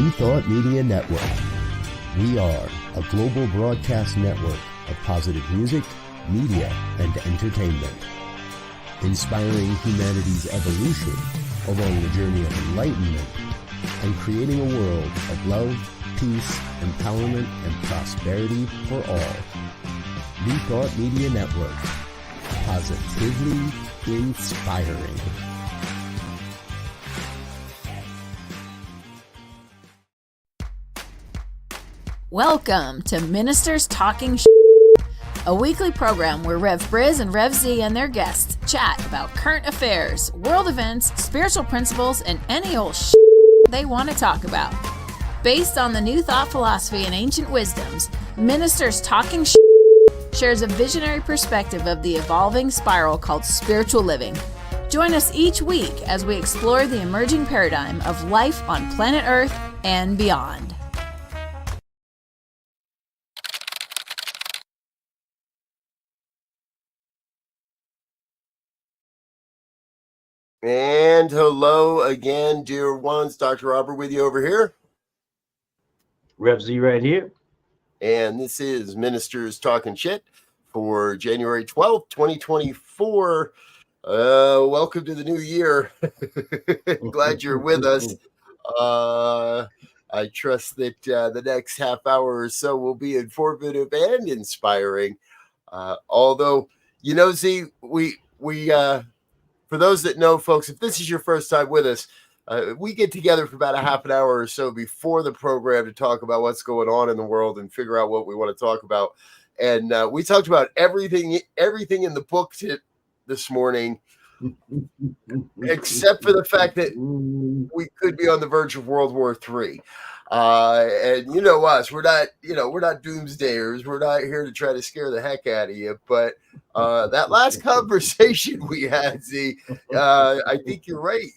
New Thought Media Network. We are a global broadcast network of positive music, media, and entertainment, inspiring humanity's evolution along the journey of enlightenment and creating a world of love, peace, empowerment, and prosperity for all. New Thought Media Network. Positively inspiring. Welcome to Ministers Talking a weekly program where Rev Briz and Rev Elzia and their guests chat about current affairs, world events, spiritual principles, and any old they want to talk about. Based on the New Thought philosophy and ancient wisdoms, Ministers Talking shares a visionary perspective of the evolving spiral called spiritual living. Join us each week as we explore the emerging paradigm of life on planet Earth and beyond. And hello again, dear ones. Dr. Robert with you over here. Rev Elzia right here. And this is Ministers Talking Shit for January 12th, 2024. Welcome to the new year. Glad you're with us. I trust that the next half hour or so will be informative and inspiring. Although, you know, Z, we for those that know, folks, if this is your first time with us, we get together for about a half an hour or so before the program to talk about what's going on in the world and figure out what we want to talk about. And we talked about everything in the book this morning, except for the fact that we could be on the verge of World War III. And you know us, we're not doomsdayers. We're not here to try to scare the heck out of you. But that last conversation we had, Z, I think you're right.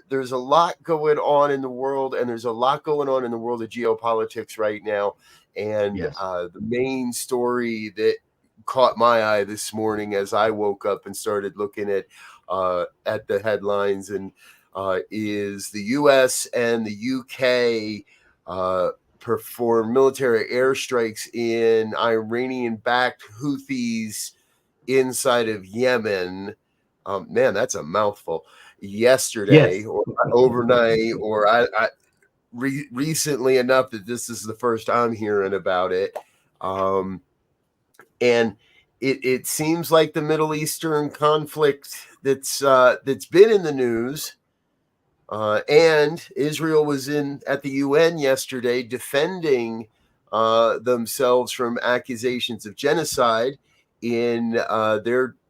There's a lot going on in the world, and there's a lot going on in the world of geopolitics right now. And yes. The main story that caught my eye this morning as I woke up and started looking at the headlines and is the U.S. and the UK perform military airstrikes in Iranian-backed Houthis inside of Yemen. Man, that's a mouthful. Yesterday, yes. Or overnight, or recently enough that this is the first I'm hearing about it. And it seems like the Middle Eastern conflict that's been in the news. And Israel was at the UN yesterday defending themselves from accusations of genocide in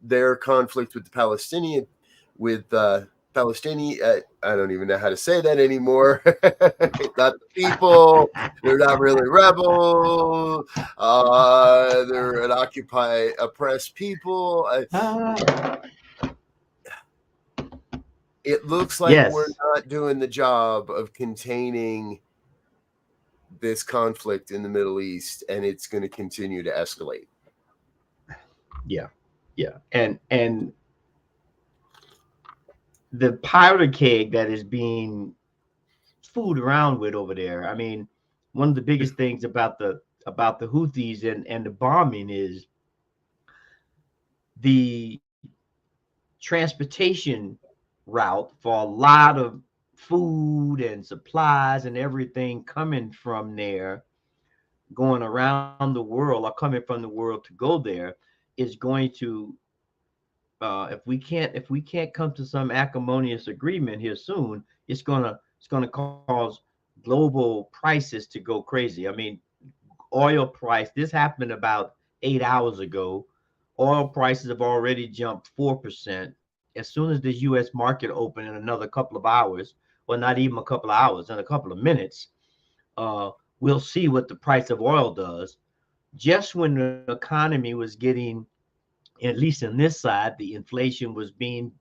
their conflict with the Palestinian. I don't even know how to say that anymore. Not the people. They're not really rebels. They're an occupied, oppressed people. It looks like yes. We're not doing the job of containing this conflict in the Middle East, and it's going to continue to escalate. Yeah. And the powder keg that is being fooled around with over there. I mean, one of the biggest things about the Houthis and the bombing is the transportation route for a lot of food and supplies and everything coming from there, going around the world or coming from the world to go there is going to if we can't come to some acrimonious agreement here soon, it's gonna cause global prices to go crazy. I mean, oil price, this happened about 8 hours ago. Oil prices have already jumped 4%. As soon as the U.S. market open in another couple of hours, or not even a couple of hours, in a couple of minutes, we'll see what the price of oil does. Just when the economy was getting, at least on this side, the inflation was being,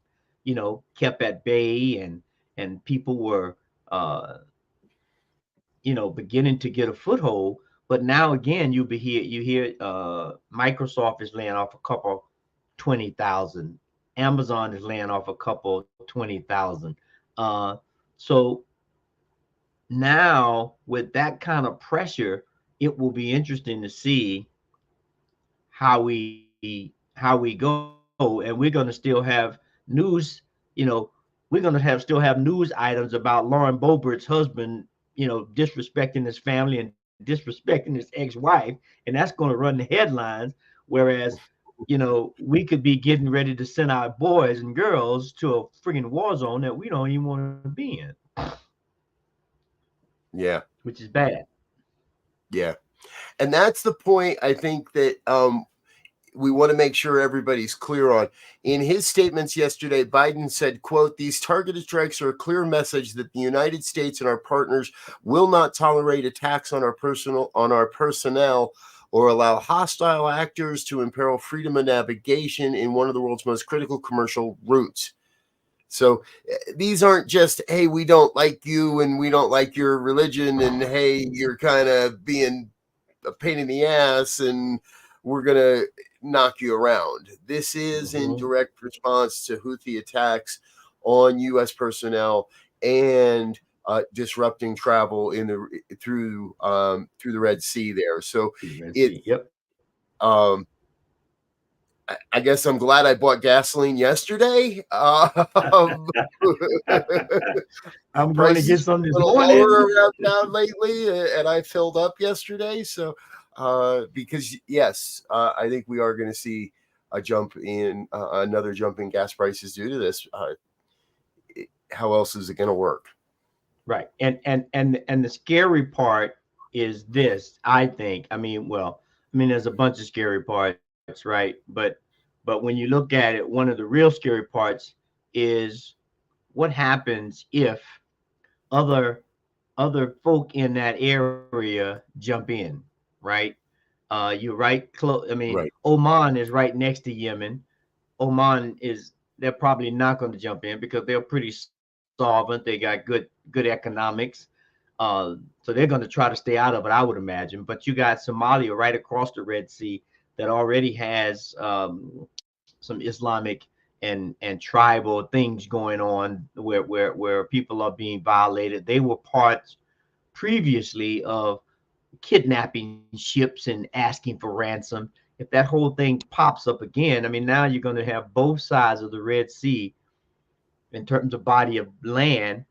kept at bay, and people were, beginning to get a foothold. But now again, you hear Microsoft is laying off a couple 20,000. Amazon is laying off a couple 20,000. So now with that kind of pressure, it will be interesting to see how we go, and we're going to still have news. We're going to still have news items about Lauren Boebert's husband, disrespecting his family and disrespecting his ex-wife, and that's going to run the headlines. Whereas, we could be getting ready to send our boys and girls to a freaking war zone that we don't even want to be in. Yeah. Which is bad. Yeah. And that's the point I think that we want to make sure everybody's clear on. In his statements yesterday, Biden said, quote, "These targeted strikes are a clear message that the United States and our partners will not tolerate attacks on our personnel or allow hostile actors to imperil freedom of navigation in one of the world's most critical commercial routes." So these aren't just, hey, we don't like you and we don't like your religion, and hey, you're kind of being a pain in the ass and we're going to knock you around. This is in direct response to Houthi attacks on U.S. personnel and disrupting travel through the Red Sea there. So Yep. I guess I'm glad I bought gasoline yesterday. I'm going to get some this morning. Lower around town lately, and I filled up yesterday. So, because yes, I think we are going to see a jump in another jump in gas prices due to this. How else is it going to work? Right, and the scary part is this. I think. There's a bunch of scary parts, right? But when you look at it, one of the real scary parts is what happens if other folk in that area jump in, right? You're right close. Right. Oman is right next to Yemen. They're probably not going to jump in because they're pretty solvent. They got good economics. So they're going to try to stay out of it, I would imagine. But you got Somalia right across the Red Sea that already has some Islamic and tribal things going on where people are being violated. They were parts previously of kidnapping ships and asking for ransom. If that whole thing pops up again, now you're going to have both sides of the Red Sea in terms of body of land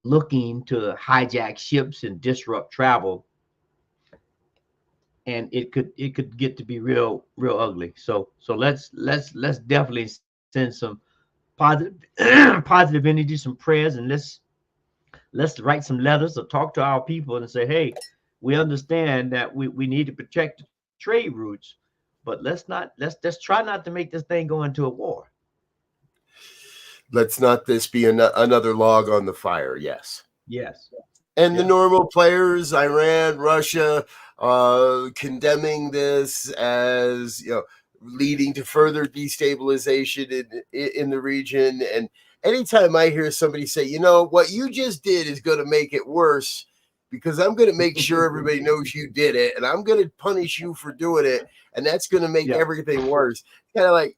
looking to hijack ships and disrupt travel, and it could get to be real ugly. So let's definitely send some positive positive energy, some prayers, and let's write some letters or talk to our people and say, hey, we understand that we need to protect the trade routes, but let's try not to make this thing go into a war. Let's not this be another log on the fire. Yes. And the normal players, Iran, Russia, condemning this as leading to further destabilization in the region. And anytime I hear somebody say, what you just did is going to make it worse, because I'm going to make sure everybody knows you did it, and I'm going to punish you for doing it, and that's going to make everything worse. Kind of like,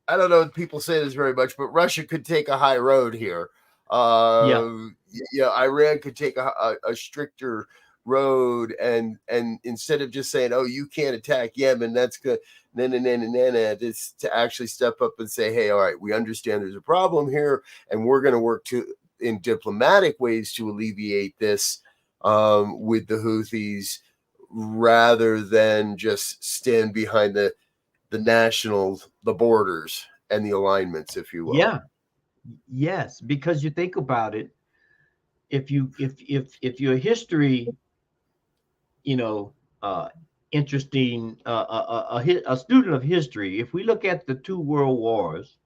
I don't know if people say this very much, but Russia could take a high road here. Iran could take a stricter road, and instead of just saying, oh, you can't attack Yemen, that's good, it's to actually step up and say, hey, all right, we understand there's a problem here, and we're going to work in diplomatic ways to alleviate this with the Houthis, rather than just stand behind the borders and the alignments, if you will. Yes, because you think about it, if your history, interesting, a student of history, if we look at the two world wars,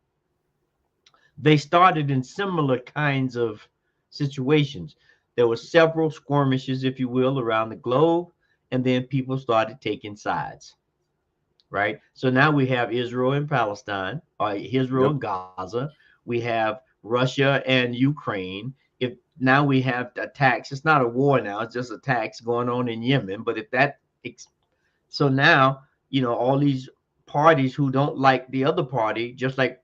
they started in similar kinds of situations. There were several skirmishes, if you will, around the globe, and then people started taking sides. Right. So now we have Israel and Palestine, or Israel and Gaza. We have Russia and Ukraine. If now we have attacks, it's not a war now, it's just attacks going on in Yemen. But so now, all these parties who don't like the other party, just like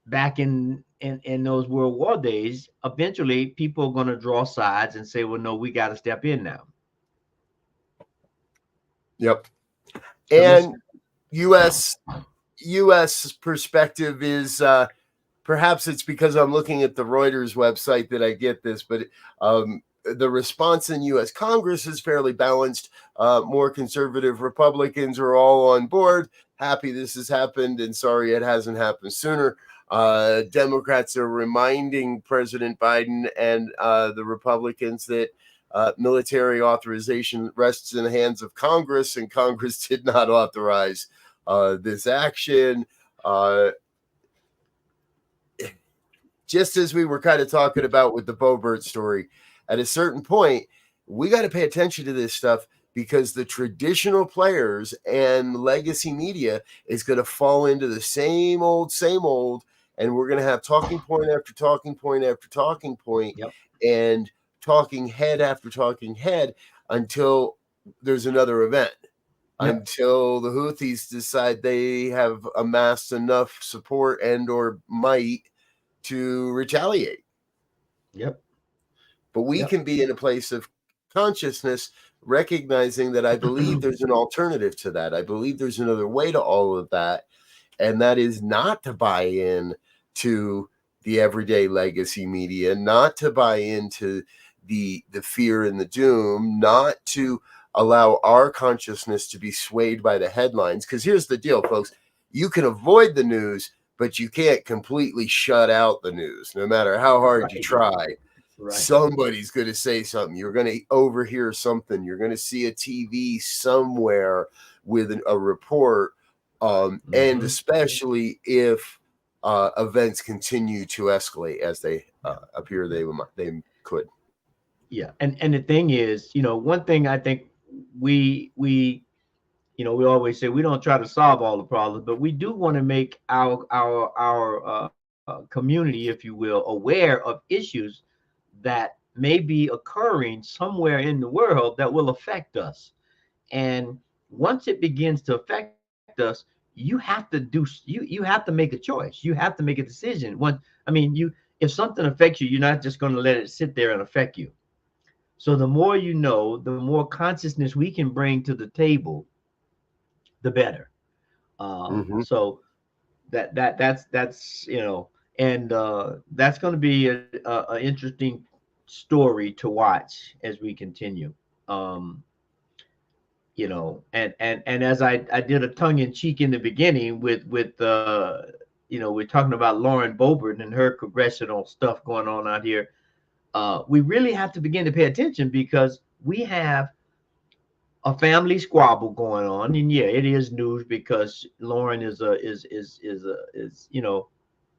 back in those World War days, eventually people are going to draw sides and say, well, no, we got to step in now. Yep. So And U.S. perspective is perhaps it's because I'm looking at the Reuters website that I get this, but the response in U.S. Congress is fairly balanced. More conservative Republicans are all on board. Happy this has happened, and sorry it hasn't happened sooner. Democrats are reminding President Biden and the Republicans that military authorization rests in the hands of Congress, and Congress did not authorize this action. Just as we were kind of talking about with the Boebert story, at a certain point, we got to pay attention to this stuff because the traditional players and legacy media is going to fall into the same old, and we're going to have talking point after talking point after talking point, Yep. and talking head after talking head until there's another event. Yep. Until the Houthis decide they have amassed enough support and or might to retaliate. Yep. But we can be in a place of consciousness, recognizing that I believe there's an alternative to that. I believe there's another way to all of that. And that is not to buy in to the everyday legacy media, not to buy into the fear and the doom, not to allow our consciousness to be swayed by the headlines. Because here's the deal, folks. You can avoid the news, but you can't completely shut out the news, no matter how hard you try. Right. Somebody's going to say something. You're going to overhear something. You're going to see a TV somewhere with a report. And especially if events continue to escalate as they appear they could. Yeah. And the thing is, one thing I think we always say we don't try to solve all the problems, but we do want to make our community, if you will, aware of issues that may be occurring somewhere in the world that will affect us. And once it begins to affect us, you have to make a choice. You have to make a decision. If something affects you, you're not just going to let it sit there and affect you. So the more you know, the more consciousness we can bring to the table, the better. So that's and that's going to be a interesting story to watch as we continue. And as I did a tongue in cheek in the beginning with we're talking about Lauren Boebert and her congressional stuff going on out here. We really have to begin to pay attention because we have a family squabble going on, and it is news because Lauren is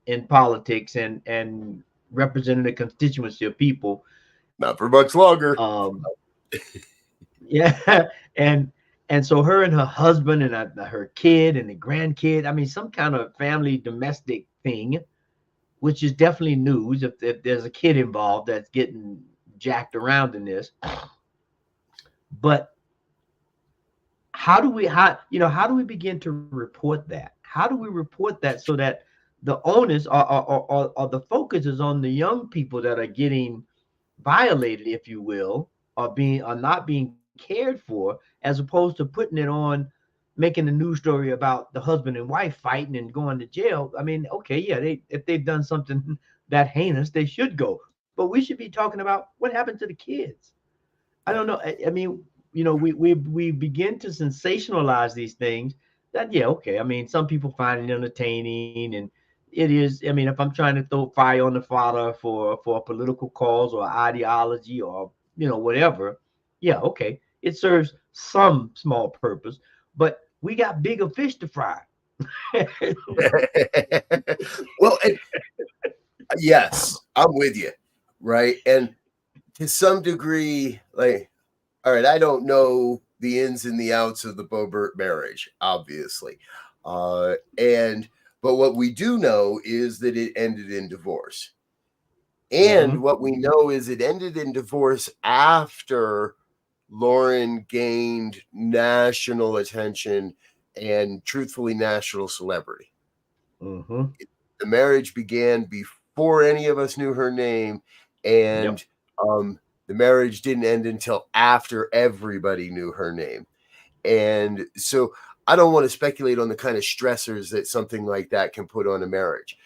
in politics and representing a constituency of people. Not for much longer. And so her and her husband and her kid and the grandkid, some kind of family domestic thing, which is definitely news if there's a kid involved that's getting jacked around in this. But how do we begin to report that? How do we report that so that the onus or the focus is on the young people that are getting violated, if you will, or not being cared for, as opposed to putting it on, making a news story about the husband and wife fighting and going to jail? If they've done something that heinous, they should go. But we should be talking about what happened to the kids. I don't know. We begin to sensationalize these things. Some people find it entertaining, and it is. If I'm trying to throw fire on the fodder for a political cause or ideology or whatever, it serves some small purpose. But we got bigger fish to fry. Well, yes, I'm with you, right? And to some degree, all right, I don't know the ins and the outs of the Boebert marriage, obviously. But what we do know is that it ended in divorce. And what we know is it ended in divorce after Lauren gained national attention and truthfully national celebrity. the marriage began before any of us knew her name, and the marriage didn't end until after everybody knew her name. And so I don't want to speculate on the kind of stressors that something like that can put on a marriage.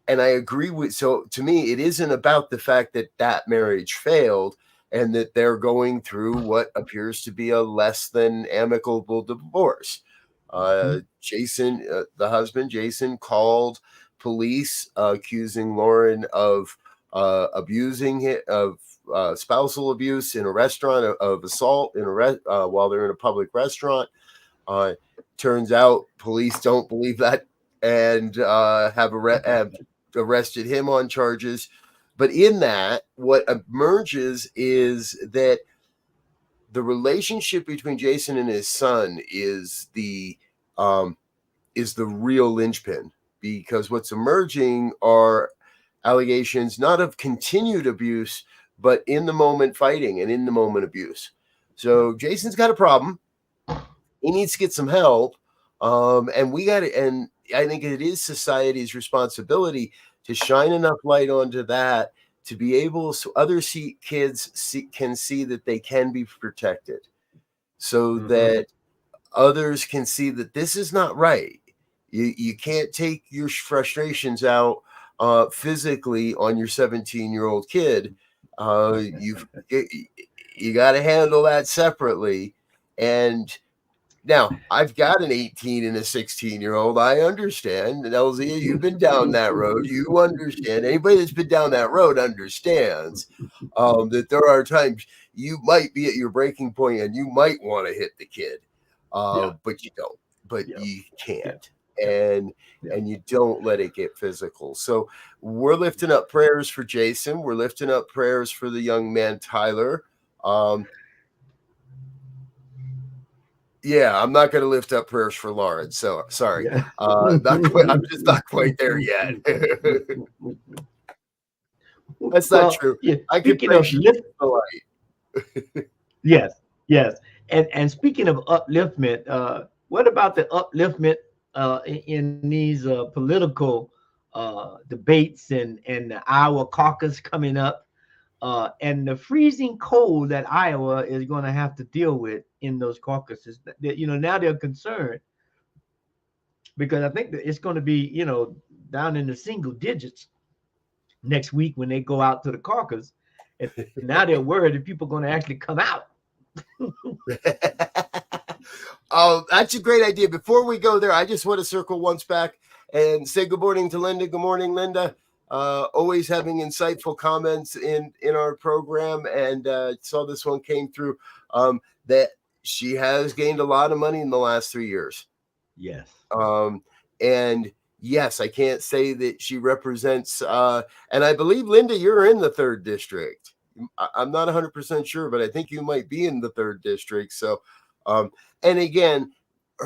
And I agree with, so to me, it isn't about the fact that that marriage failed and that they're going through what appears to be a less than amicable divorce. Jason, the husband, Jason, called police accusing Lauren of abusing it, of spousal abuse in a restaurant, of assault in a while they're in a public restaurant. Turns out police don't believe that and have arrested him on charges. But in that, what emerges is that the relationship between Jason and his son is the real linchpin, because what's emerging are allegations not of continued abuse, but in the moment fighting and in the moment abuse. So Jason's got a problem. He needs to get some help. And we got to, and I think it is society's responsibility to shine enough light onto that to be able, so other kids can see that they can be protected, so that others can see that this is not right. You can't take your frustrations out physically on your 17-year-old kid. You got to handle that separately. And now, I've got an 18 and a 16-year-old. I understand. And Elzia, you've been down that road. You understand. Anybody that's been down that road understands that there are times you might be at your breaking point and you might want to hit the kid, but you don't. But you can't. And you don't let it get physical. So we're lifting up prayers for Jason. We're lifting up prayers for the young man, Tyler. Yeah, I'm not going to lift up prayers for Lauren. So sorry. I'm just not quite there yet. That's not true. Yeah, I can pray the light. Yes. And speaking of upliftment, what about the upliftment in these political debates and the Iowa caucus coming up? And the freezing cold that Iowa is going to have to deal with in those caucuses. Now they're concerned because I think that it's going to be, down in the single digits next week when they go out to the caucus. And now they're worried that people are going to actually come out. Oh, that's a great idea. Before we go there, I just want to circle once back and say good morning to Linda. Good morning, Linda. Always having insightful comments in our program, and saw this one came through that she has gained a lot of money in the last 3 years. Yes. And yes, I can't say that she represents, and I believe, Linda, you're in the 3rd district. I'm not 100% sure, but I think you might be in the 3rd district. So, and again,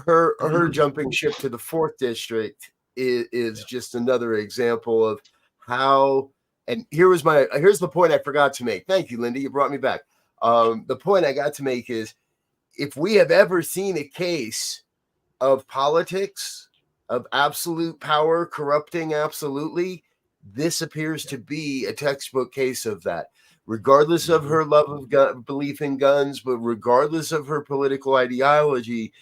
her jumping ship to the 4th district is just another example of how, and here's the point I forgot to make. Thank you, Linda. You brought me back. The point I got to make is, if we have ever seen a case of politics, of absolute power corrupting absolutely, this appears to be a textbook case of that. Regardless of her love of belief in guns, but regardless of her political ideology,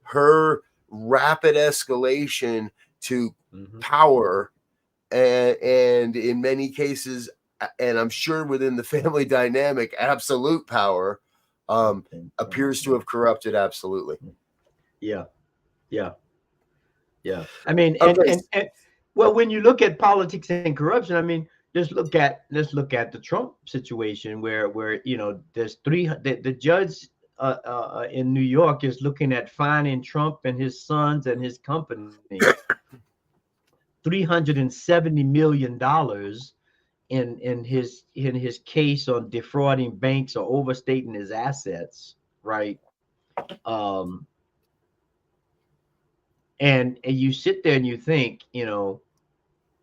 her rapid escalation to power, and in many cases, and I'm sure within the family dynamic, absolute power, appears to have corrupted absolutely. Yeah. I mean, and well, when you look at politics and corruption, I mean, let's look at the Trump situation where there's the judge in New York is looking at fining Trump and his sons and his company $370 million in his case on defrauding banks or overstating his assets, right? And you sit there and you think,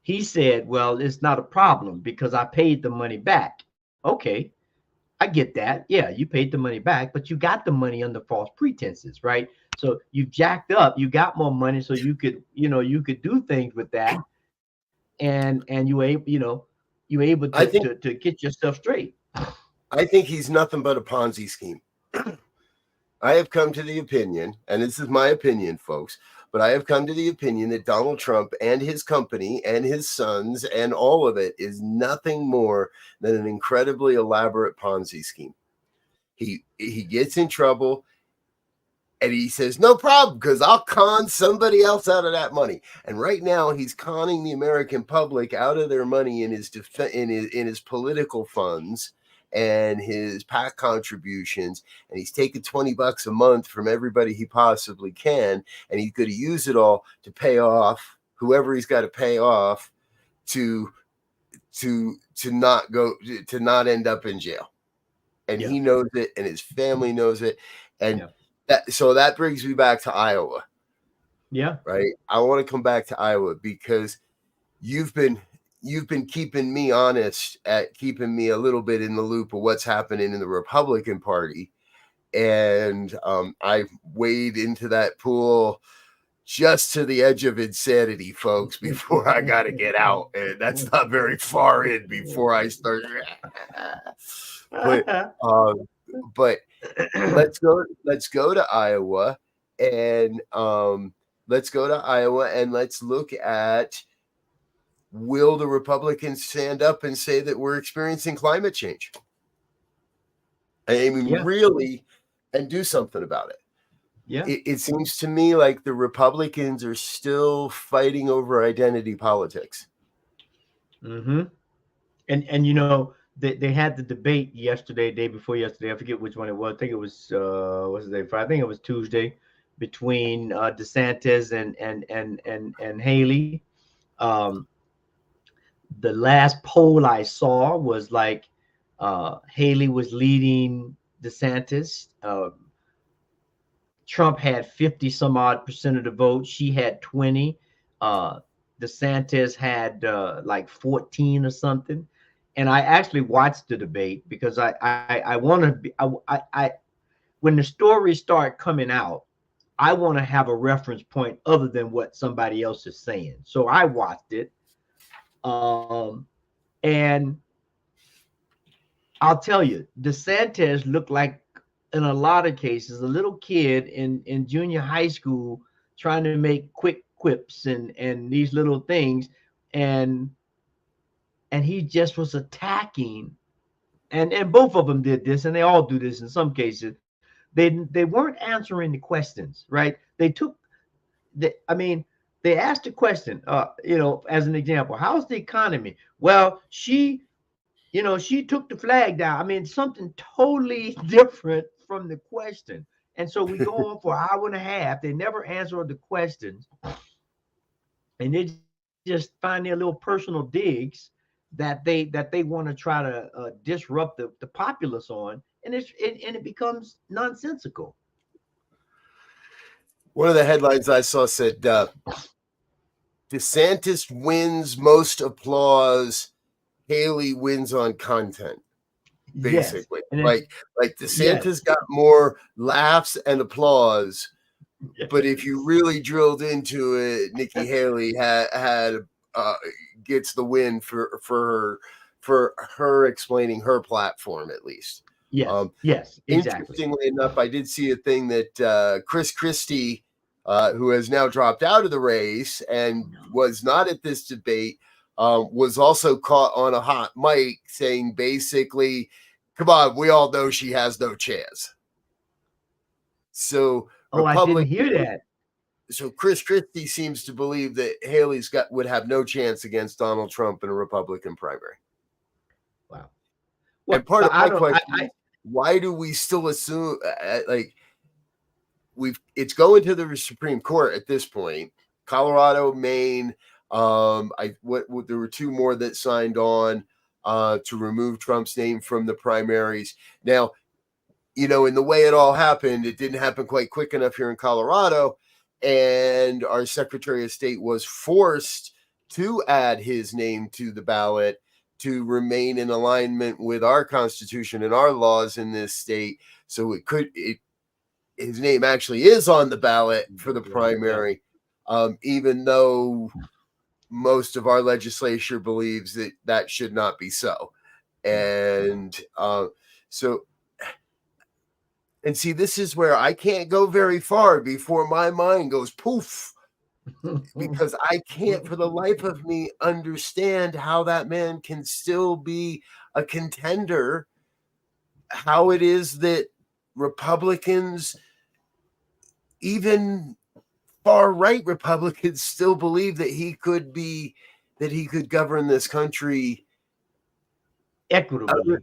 he said, well, it's not a problem because I paid the money back. Okay, I get that. Yeah, you paid the money back, but you got the money under false pretenses, right? So you jacked up, you got more money so you could do things with that. and you able, you able I to, think to get yourself straight. I think he's nothing but a Ponzi scheme. I have come to the opinion, and this is my opinion, folks, but I have come to the opinion that Donald Trump and his company and his sons and all of it is nothing more than an incredibly elaborate Ponzi scheme. He gets in trouble and he says, no problem, because I'll con somebody else out of that money. And right now he's conning the American public out of their money in his political funds and his PAC contributions, and he's taking $20 a month from everybody he possibly can, and he's going to use it all to pay off whoever he's got to pay off to not end up in jail. And Yeah. he knows it, and his family knows it, and Yeah. that brings me back to Iowa. Yeah. Right. I want to come back to Iowa because you've been keeping me honest, at keeping me a little bit in the loop of what's happening in the Republican Party. And I wade into that pool just to the edge of insanity, folks, before I got to get out. And that's not very far in before I start. But let's go to Iowa, and let's look at, will the Republicans stand up and say that we're experiencing climate change? I mean, really, and do something about it. Yeah. It seems to me like the Republicans are still fighting over identity politics. Mm-hmm. And they had the debate yesterday, day before yesterday. I forget which one it was. I think it was what's the day? Friday. I think it was Tuesday, between DeSantis and Haley. Um, the last poll I saw was like Haley was leading DeSantis. Trump had 50 some odd percent of the vote. She had 20. DeSantis had like 14 or something. And I actually watched the debate because I want to be, I when the stories start coming out, I want to have a reference point other than what somebody else is saying. So I watched it. And I'll tell you, DeSantis looked like, in a lot of cases, a little kid in junior high school trying to make quick quips and these little things. And he just was attacking. And both of them did this, and they all do this in some cases. They weren't answering the questions, right? They asked a question, as an example, how's the economy? Well, she took the flag down. I mean, something totally different from the question. And so we go on for an hour and a half. They never answer the questions. And they just find their little personal digs that they want to try to disrupt the populace on. And it becomes nonsensical. One of the headlines I saw said, DeSantis wins most applause, Haley wins on content. Basically, yes. like DeSantis got more laughs and applause, but if you really drilled into it, Nikki Haley had gets the win for her explaining her platform, at least. Yes, yes, exactly. Interestingly enough, I did see a thing that Chris Christie, who has now dropped out of the race and was not at this debate, was also caught on a hot mic saying basically, come on, we all know she has no chance. So I didn't hear that. So Chris Christie seems to believe that Haley's would have no chance against Donald Trump in a Republican primary. Wow. Well, and part of my question is, why do we still assume it's going to the Supreme Court at this point? Colorado, Maine, there were two more that signed on to remove Trump's name from the primaries. Now, in the way it all happened, it didn't happen quite quick enough here in Colorado, and our Secretary of State was forced to add his name to the ballot to remain in alignment with our Constitution and our laws in this state. So his name actually is on the ballot for the primary, even though most of our legislature believes that that should not be so. And and see, this is where I can't go very far before my mind goes poof, because I can't for the life of me understand how that man can still be a contender, how it is that Republicans, even far right Republicans, still believe that he could govern this country Equitably.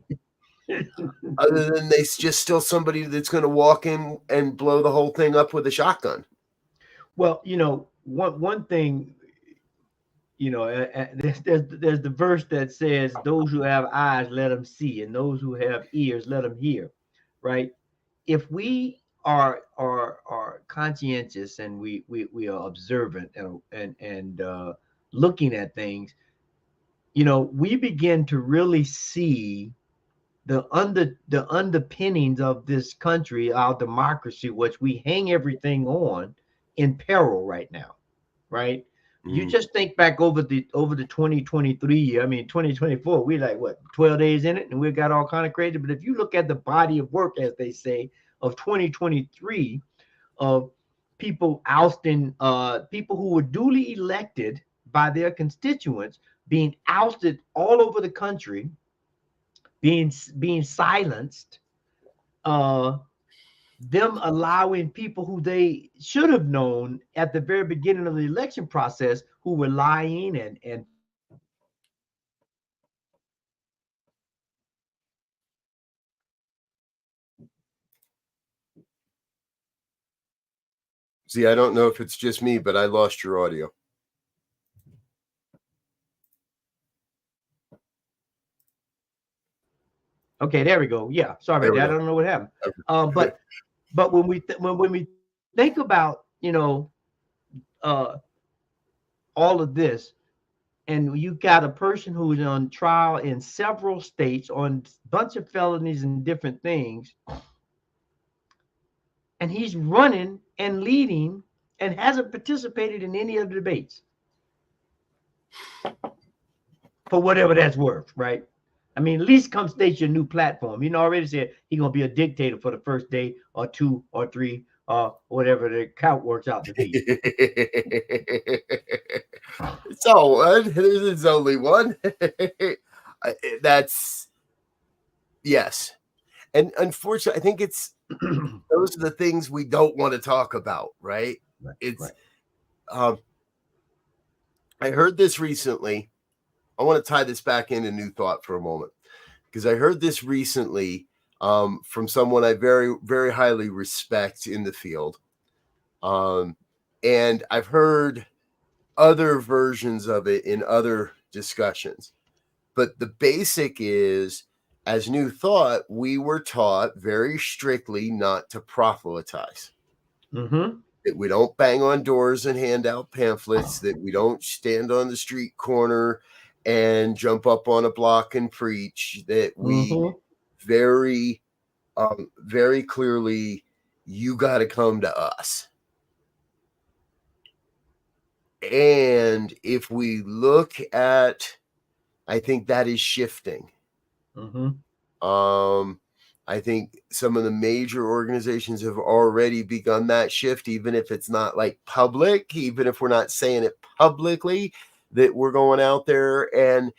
other than they just still somebody that's going to walk in and blow the whole thing up with a shotgun. Well, one thing, there's the verse that says, "Those who have eyes, let them see, and those who have ears, let them hear." Right? If we are conscientious and we are observant and looking at things, we begin to really see the underpinnings of this country, our democracy, which we hang everything on, in peril right now, right? You just think back over the 2023 year. I mean, 2024, we like what, 12 days in it, and we got all kind of crazy. But if you look at the body of work, as they say, of 2023, of people ousting people who were duly elected by their constituents, being ousted all over the country, being silenced, them allowing people who they should have known at the very beginning of the election process, who were lying and See, I don't know if it's just me, but I lost your audio. Okay, there we go. Yeah, sorry about that. I don't know what happened. But when we think about all of this, and you got a person who's on trial in several states on a bunch of felonies and different things, and he's running and leading and hasn't participated in any of the debates, for whatever that's worth, right? I mean, at least come state your new platform. Already said he's gonna be a dictator for the first day or two or three or whatever the count works out to be. It's all one. There's only one. That's yes. And unfortunately, I think it's those are the things we don't want to talk about, right? It's I heard this recently. I want to tie this back into New Thought for a moment, because I heard this recently from someone I very, very highly respect in the field. And I've heard other versions of it in other discussions. But the basic is, as New Thought, we were taught very strictly not to proselytize. That we don't bang on doors and hand out pamphlets, that we don't stand on the street corner and jump up on a block and preach, that we very, very clearly, you got to come to us. And if we look at, I think that is shifting. I think some of the major organizations have already begun that shift, even if it's not like public, even if we're not saying it publicly, that we're going out there and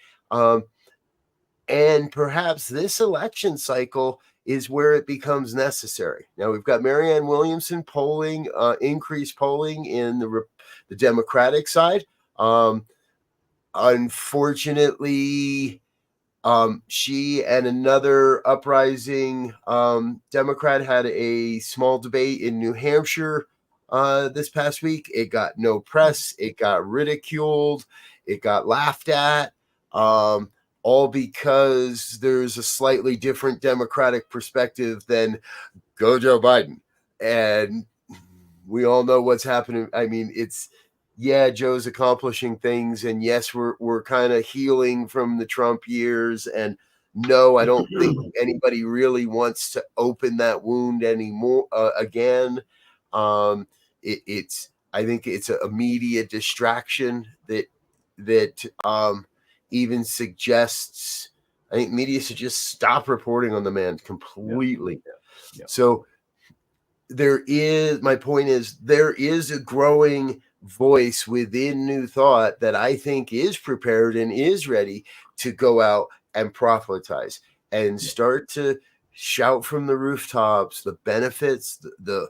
perhaps this election cycle is where it becomes necessary. Now we've got Marianne Williamson polling, increased polling in the Democratic side. Unfortunately, she and another uprising Democrat had a small debate in New Hampshire this past week. It got no press. It got ridiculed. It got laughed at, all because there's a slightly different Democratic perspective than go Joe Biden. And we all know what's happening. I mean, Joe's accomplishing things, and yes, we're kind of healing from the Trump years, and no, I don't think anybody really wants to open that wound anymore again. I think it's a media distraction that that even suggests, I think media should just stop reporting on the man completely. Yeah. So my point is, there is a growing voice within New Thought that I think is prepared and is ready to go out and proselytize and start to shout from the rooftops the benefits, the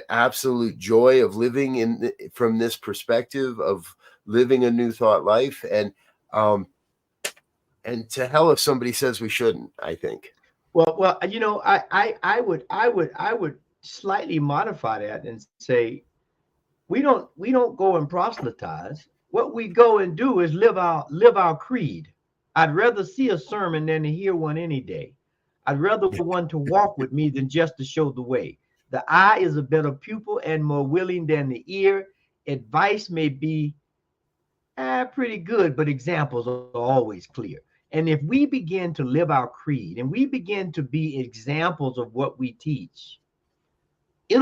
absolute joy of living from this perspective of living a New Thought life, and to hell if somebody says we shouldn't. I think. Well, I would slightly modify that and say we don't go and proselytize. What we go and do is live our creed. I'd rather see a sermon than to hear one any day. I'd rather one to walk with me than just to show the way. The eye is a better pupil and more willing than the ear. Advice may be pretty good, but examples are always clear. And if we begin to live our creed and we begin to be examples of what we teach, it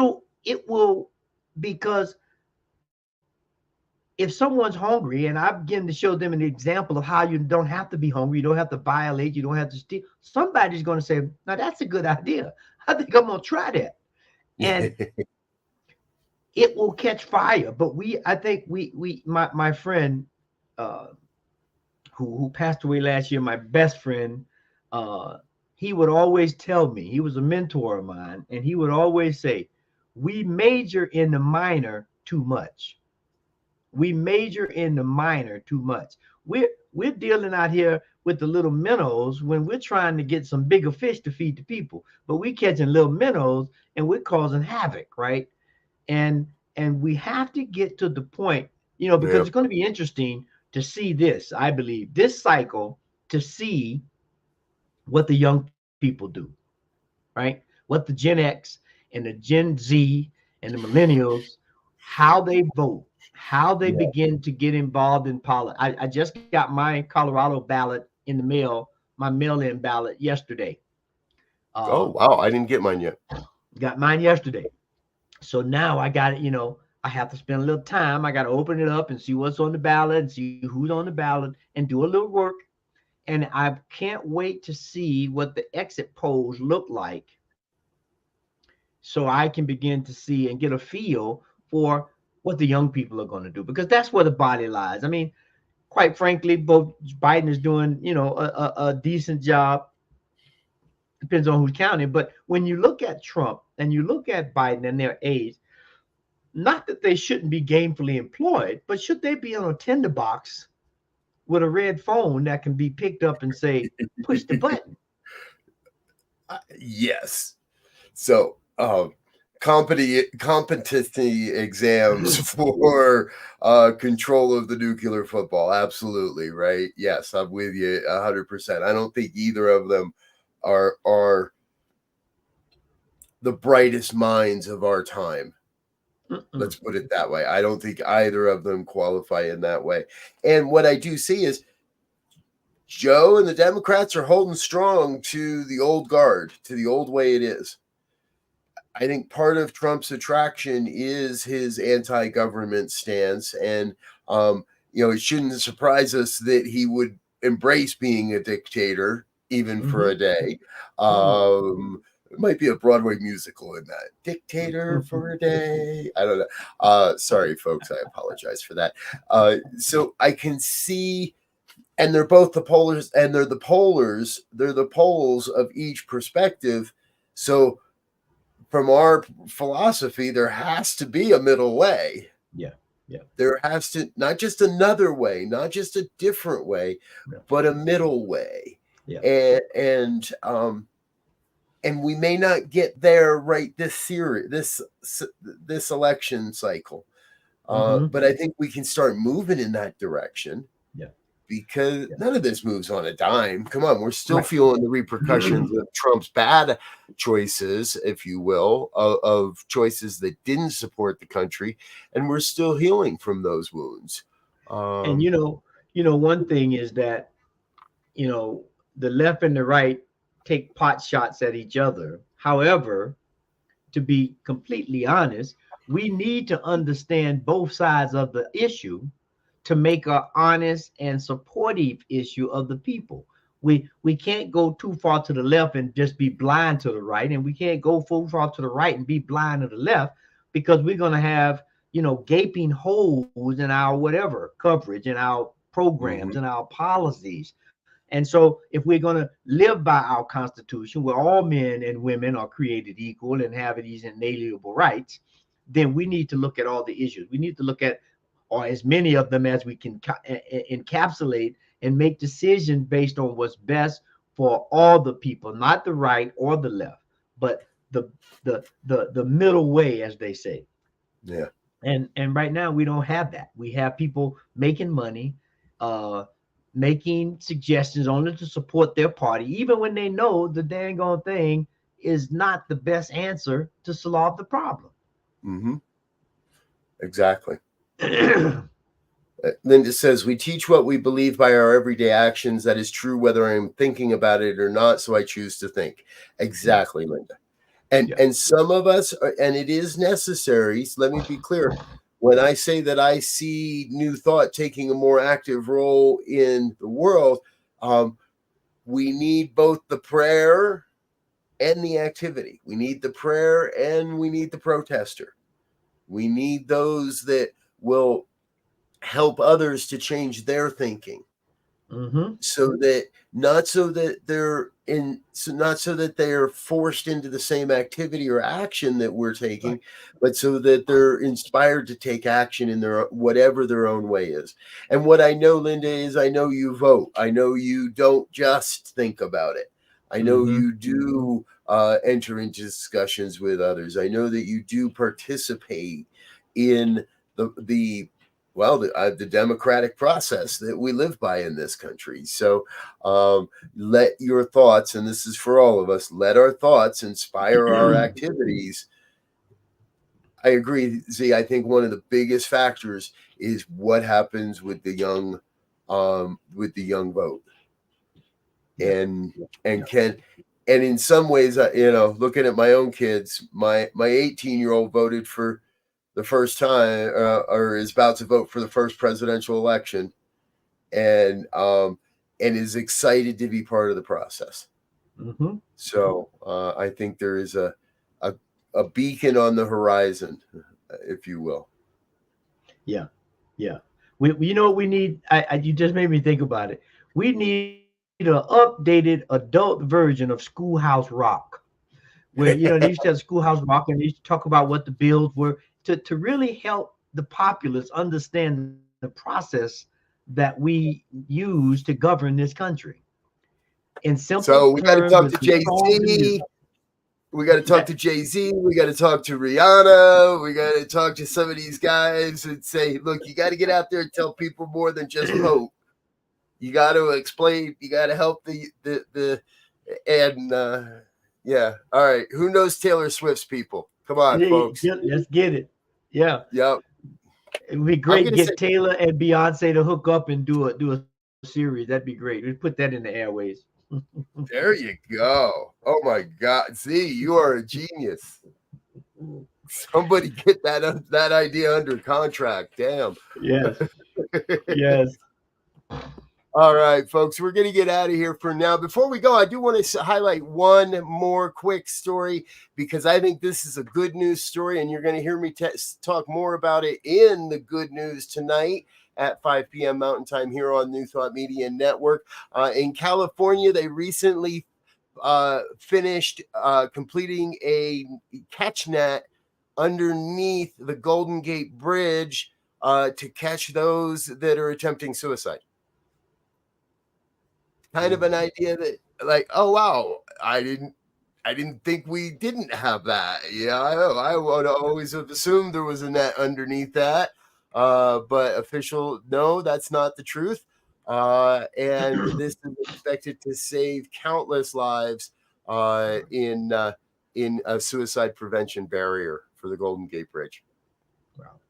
will, because if someone's hungry and I begin to show them an example of how you don't have to be hungry, you don't have to violate, you don't have to steal, somebody's going to say, now that's a good idea. I think I'm going to try that. And it will catch fire. But I think my friend, who passed away last year, my best friend, he would always tell me, he was a mentor of mine, and he would always say, we major in the minor too much. We major in the minor too much. We're dealing out here with the little minnows when we're trying to get some bigger fish to feed the people, but we catching little minnows and we're causing havoc, right? And we have to get to the point, because it's going to be interesting to see this, I believe, this cycle, to see what the young people do, right? What the Gen X and the Gen Z and the millennials, how they vote, how they begin to get involved in politics. I just got my Colorado ballot in the mail, my mail-in ballot yesterday. Oh, wow. I didn't get mine yet. Got mine yesterday. So now I got it, I have to spend a little time. I got to open it up and see what's on the ballot and see who's on the ballot and do a little work. And I can't wait to see what the exit polls look like, so I can begin to see and get a feel for what the young people are going to do, because that's where the body lies. I mean, quite frankly, both Biden is doing, a decent job. Depends on who's counting. But when you look at Trump and you look at Biden and their age, not that they shouldn't be gainfully employed, but should they be on a tinderbox with a red phone that can be picked up and say, push the button? Yes. So, competency exams for control of the nuclear football. Absolutely. Right. Yes. I'm with you 100%. I don't think either of them are the brightest minds of our time. Let's put it that way. I don't think either of them qualify in that way. And what I do see is Joe and the Democrats are holding strong to the old guard, to the old way it is. I think part of Trump's attraction is his anti-government stance. And, it shouldn't surprise us that he would embrace being a dictator, even for a day. It might be a Broadway musical in that. Dictator for a day. I don't know. Sorry, folks. I apologize for that. So I can see, and they're both the polars, and they're the poles of each perspective. So from our philosophy, there has to be a middle way. Yeah. There has to, not just another way, not just a different way, but a middle way. Yeah. And we may not get there right this election cycle, but I think we can start moving in that direction. Yeah. Because none of this moves on a dime. Come on, we're still feeling the repercussions of Trump's bad choices, if you will, of choices that didn't support the country, and we're still healing from those wounds. And one thing is that, the left and the right take pot shots at each other. However, to be completely honest, we need to understand both sides of the issue to make an honest and supportive issue of the people. We can't go too far to the left and just be blind to the right, and we can't go too far to the right and be blind to the left, because we're going to have, gaping holes in our whatever coverage, in our programs, in our policies. And so if we're going to live by our Constitution, where all men and women are created equal and have these inalienable rights, then we need to look at all the issues. We need to look at, or as many of them as we can encapsulate, and make decisions based on what's best for all the people, not the right or the left, but the middle way, as they say. Yeah. And right now we don't have that. We have people making money, making suggestions only to support their party, even when they know the dang on thing is not the best answer to solve the problem. Exactly. Linda says, we teach what we believe by our everyday actions. That is true whether I'm thinking about it or not, so I choose to think. Exactly, Linda. And some of us, and it is necessary, so let me be clear, when I say that I see New Thought taking a more active role in the world, we need both the prayer and the activity. We need the prayer and we need the protester. We need those that will help others to change their thinking, so that not so that they're forced into the same activity or action that we're taking, but so that they're inspired to take action in their whatever their own way is. And what I know, Linda, is I know you vote. I know you don't just think about it. I know you do enter into discussions with others. I know that you do participate in the democratic process that we live by in this country. So let your thoughts, and this is for all of us, let our thoughts inspire our activities. I agree, Z. I think one of the biggest factors is what happens with the young vote. And in some ways, looking at my own kids, my 18-year-old voted for the first time, or is about to vote for the first presidential election, and is excited to be part of the process. So I think there is a beacon on the horizon, if you will. Yeah. We what we need. You just made me think about it. We need an updated adult version of Schoolhouse Rock, where they used to have Schoolhouse Rock, and they used to talk about what the bills were, to really help the populace understand the process that we use to govern this country. In simple so we got to talk to Jay-Z. We got to talk to Jay-Z. We got to talk to Rihanna. We got to talk to some of these guys and say, look, you got to get out there and tell people more than just vote. You got to explain. You got to help yeah. All right. Who knows Taylor Swift's people? Come on, folks. Let's get it. Yeah. Yep. It'd be great to get Taylor and Beyonce to hook up and do a series. That'd be great. We put that in the airways. There you go. Oh my God. See, you are a genius. Somebody get that idea under contract. Damn. Yes. Yes. All right, folks, we're going to get out of here for now. Before we go, I do want to highlight one more quick story, because I think this is a good news story, and you're going to hear me talk more about it in the good news tonight at 5 p.m. Mountain Time here on New Thought Media Network. In California, they recently finished completing a catch net underneath the Golden Gate Bridge to catch those that are attempting suicide. Kind of an idea that, like, oh wow, I didn't think we didn't have that. Yeah, I would always have assumed there was a net underneath that, but no, that's not the truth. And this is expected to save countless lives in a suicide prevention barrier for the Golden Gate Bridge. Wow.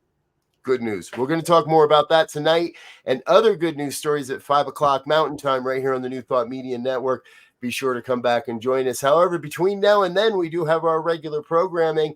Good news. We're going to talk more about that tonight and other good news stories at 5 o'clock Mountain Time right here on the New Thought Media Network. Be sure to come back and join us. However, between now and then, we do have our regular programming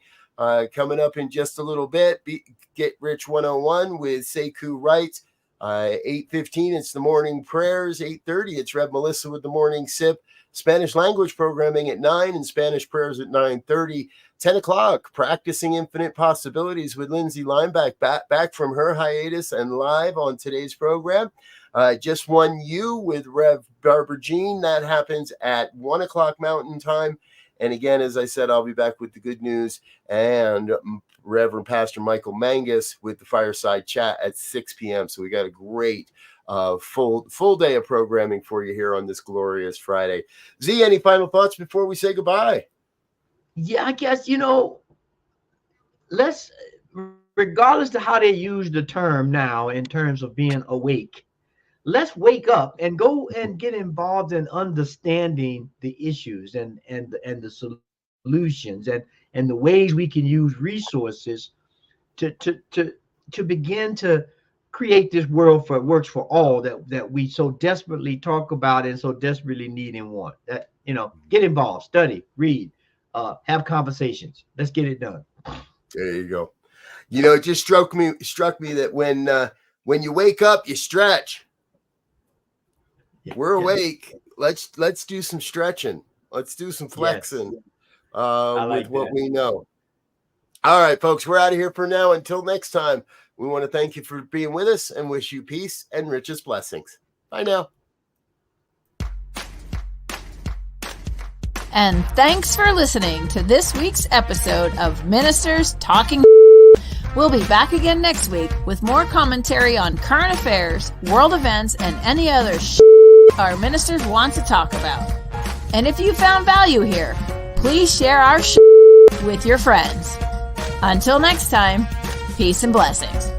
coming up in just a little bit. Get Rich 101 with Sekou Wright. 8:15, it's the morning prayers. 8:30, it's Rev Melissa with the morning sip. Spanish language programming at 9 and Spanish prayers at 9:30. 10 o'clock, practicing infinite possibilities with Lindsay Lineback back from her hiatus and live on today's program. Just One You with Rev Barbara Jean. That happens at 1 o'clock Mountain Time. And again, as I said, I'll be back with the good news and Reverend Pastor Michael Mangus with the fireside chat at 6 p.m. So we got a great full day of programming for you here on this glorious Friday. Z, any final thoughts before we say goodbye? Yeah, I guess, let's, regardless of how they use the term now in terms of being awake, let's wake up and go and get involved in understanding the issues and the solutions and the ways we can use resources to begin to create this world for works for all that we so desperately talk about and so desperately need and want. That, get involved, study, read, have conversations. Let's get it done. There you go. It just struck me that when you wake up, you stretch. Yeah, we're awake. Let's do some stretching. Let's do some flexing with what we know. All right, folks, we're out of here for now. Until next time, we want to thank you for being with us and wish you peace and richest blessings. Bye now. And thanks for listening to this week's episode of Ministers Talking. We'll be back again next week with more commentary on current affairs, world events, and any other our ministers want to talk about. And if you found value here, please share our with your friends. Until next time, peace and blessings.